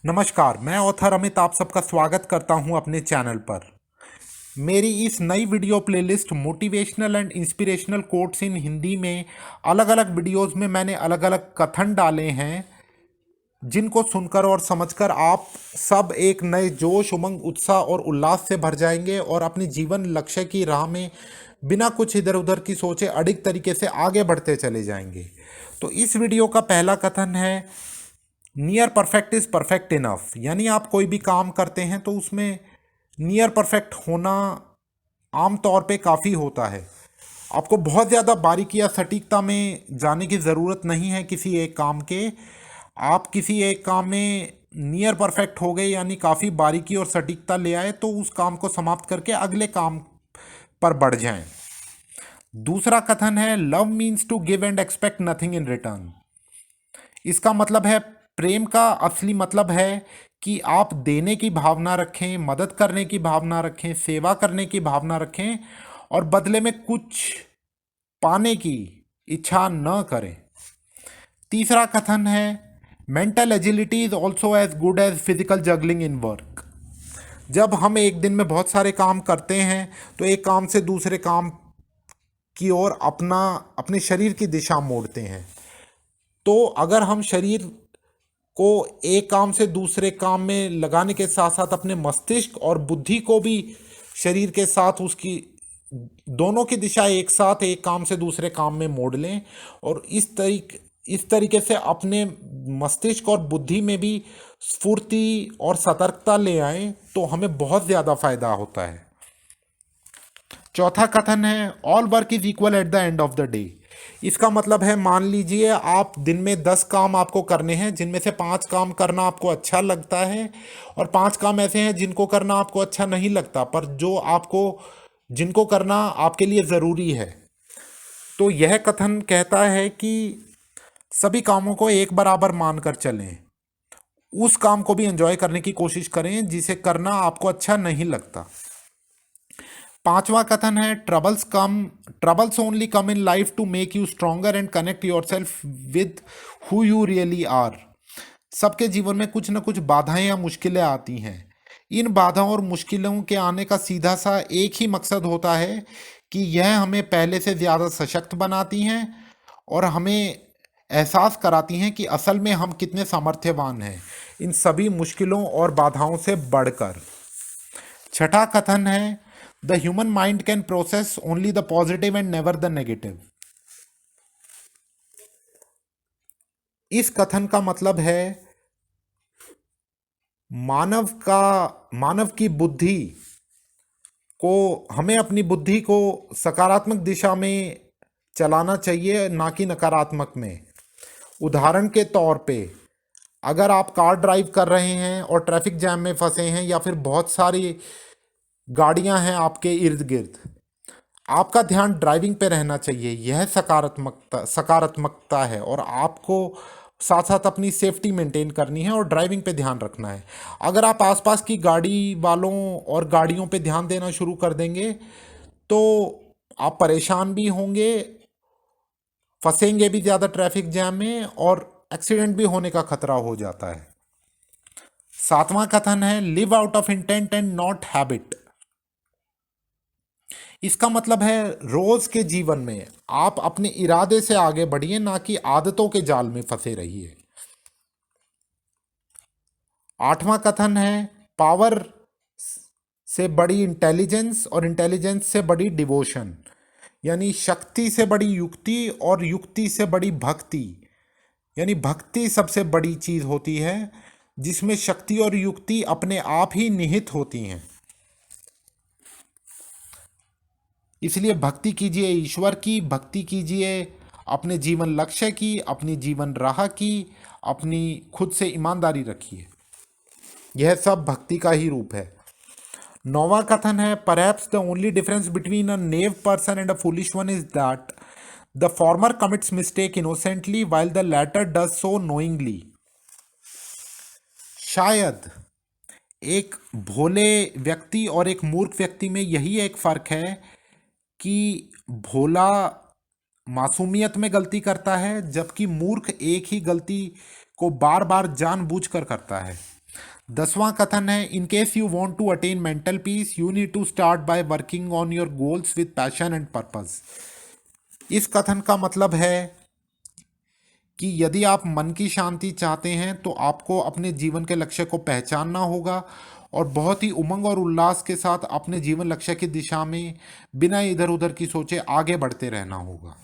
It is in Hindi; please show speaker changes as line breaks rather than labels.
नमस्कार, मैं ऑथर अमित आप सबका स्वागत करता हूं अपने चैनल पर। मेरी इस नई video playlist motivational and inspirational quotes in Hindi में अलग अलग वीडियोस में मैंने अलग अलग कथन डाले हैं, जिनको सुनकर और समझकर आप सब एक नए जोश, उमंग, उत्साह और उल्लास से भर जाएंगे और अपनी जीवन लक्ष्य की राह में बिना कुछ इधर उधर की सोचे अडिग तरीके से आगे बढ़ते चले जाएंगे। तो इस वीडियो का पहला कथन है, near perfect is perfect enough. यानी आप कोई भी काम करते हैं तो उसमें नियर परफेक्ट होना आम तौर पे काफ़ी होता है। आपको बहुत ज़्यादा बारीकी या सटीकता में जाने की ज़रूरत नहीं है किसी एक काम के। आप किसी एक काम में नियर परफेक्ट हो गए यानी काफ़ी बारीकी और सटीकता ले आए तो उस काम को समाप्त करके अगले काम पर बढ़ जाएं। दूसरा कथन है, love means to give and expect nothing in return. इसका मतलब है, प्रेम का असली मतलब है कि आप देने की भावना रखें, मदद करने की भावना रखें, सेवा करने की भावना रखें और बदले में कुछ पाने की इच्छा न करें। तीसरा कथन है, mental agility is also as good as physical juggling in work. जब हम एक दिन में बहुत सारे काम करते हैं तो एक काम से दूसरे काम की ओर अपने शरीर की दिशा मोड़ते हैं। तो अगर हम शरीर को एक काम से दूसरे काम में लगाने के साथ साथ अपने मस्तिष्क और बुद्धि को भी शरीर के साथ उसकी दोनों की दिशा एक साथ एक काम से दूसरे काम में मोड़ लें और इस तरीके से अपने मस्तिष्क और बुद्धि में भी स्फूर्ति और सतर्कता ले आए तो हमें बहुत ज़्यादा फायदा होता है। चौथा कथन है, all work is equal at the end of the day. इसका मतलब है, मान लीजिए आप दिन में 10 काम आपको करने हैं, जिनमें से 5 काम करना आपको अच्छा लगता है और 5 काम ऐसे हैं जिनको करना आपको अच्छा नहीं लगता, पर जिनको करना आपके लिए ज़रूरी है। तो यह कथन कहता है कि सभी कामों को एक बराबर मानकर चलें, उस काम को भी एंजॉय करने की कोशिश करें जिसे करना आपको अच्छा नहीं लगता। पांचवा कथन है, troubles only come in life to make you stronger and connect yourself with who you really are. सबके जीवन में कुछ न कुछ बाधाएं या मुश्किलें आती हैं। इन बाधाओं और मुश्किलों के आने का सीधा सा एक ही मकसद होता है कि यह हमें पहले से ज़्यादा सशक्त बनाती हैं और हमें एहसास कराती हैं कि असल में हम कितने सामर्थ्यवान हैं इन सभी मुश्किलों और बाधाओं से बढ़कर। छठा कथन है, the human mind can process only the positive and never the negative. इस कथन का मतलब है, मानव की बुद्धि को हमें अपनी बुद्धि को सकारात्मक दिशा में चलाना चाहिए, ना कि नकारात्मक में। उदाहरण के तौर पे, अगर आप कार ड्राइव कर रहे हैं और ट्रैफिक जैम में फंसे हैं या फिर बहुत सारी गाड़ियां हैं आपके इर्द गिर्द, आपका ध्यान ड्राइविंग पे रहना चाहिए। यह सकारात्मकता है और आपको साथ साथ अपनी सेफ्टी मेंटेन करनी है और ड्राइविंग पे ध्यान रखना है। अगर आप आसपास की गाड़ी वालों और गाड़ियों पे ध्यान देना शुरू कर देंगे तो आप परेशान भी होंगे, फंसेंगे भी ज़्यादा ट्रैफिक जैम में और एक्सीडेंट भी होने का खतरा हो जाता है। सातवां कथन है, live out of intent and not habit. इसका मतलब है, रोज के जीवन में आप अपने इरादे से आगे बढ़िए, ना कि आदतों के जाल में फंसे रहिए। आठवां कथन है, पावर से बड़ी इंटेलिजेंस और इंटेलिजेंस से बड़ी डिवोशन। यानी शक्ति से बड़ी युक्ति और युक्ति से बड़ी भक्ति। यानी भक्ति सबसे बड़ी चीज होती है जिसमें शक्ति और युक्ति अपने आप ही निहित होती हैं। इसलिए भक्ति कीजिए ईश्वर की, भक्ति कीजिए अपने जीवन लक्ष्य की, अपनी जीवन राह की, अपनी खुद से ईमानदारी रखिए। यह सब भक्ति का ही रूप है। नौवां कथन है, perhaps the only difference between a naive person and a foolish one is that the former commits mistake innocently while the latter does so knowingly. शायद एक भोले व्यक्ति और एक मूर्ख व्यक्ति में यही एक फर्क है कि भोला मासूमियत में गलती करता है जबकि मूर्ख एक ही गलती को बार बार जानबूझकर करता है। 10वां कथन है, in case you want to attain mental peace you need to start by working on your goals with passion and purpose. इस कथन का मतलब है कि यदि आप मन की शांति चाहते हैं तो आपको अपने जीवन के लक्ष्य को पहचानना होगा और बहुत ही उमंग और उल्लास के साथ अपने जीवन लक्ष्य की दिशा में बिना इधर उधर की सोचे आगे बढ़ते रहना होगा।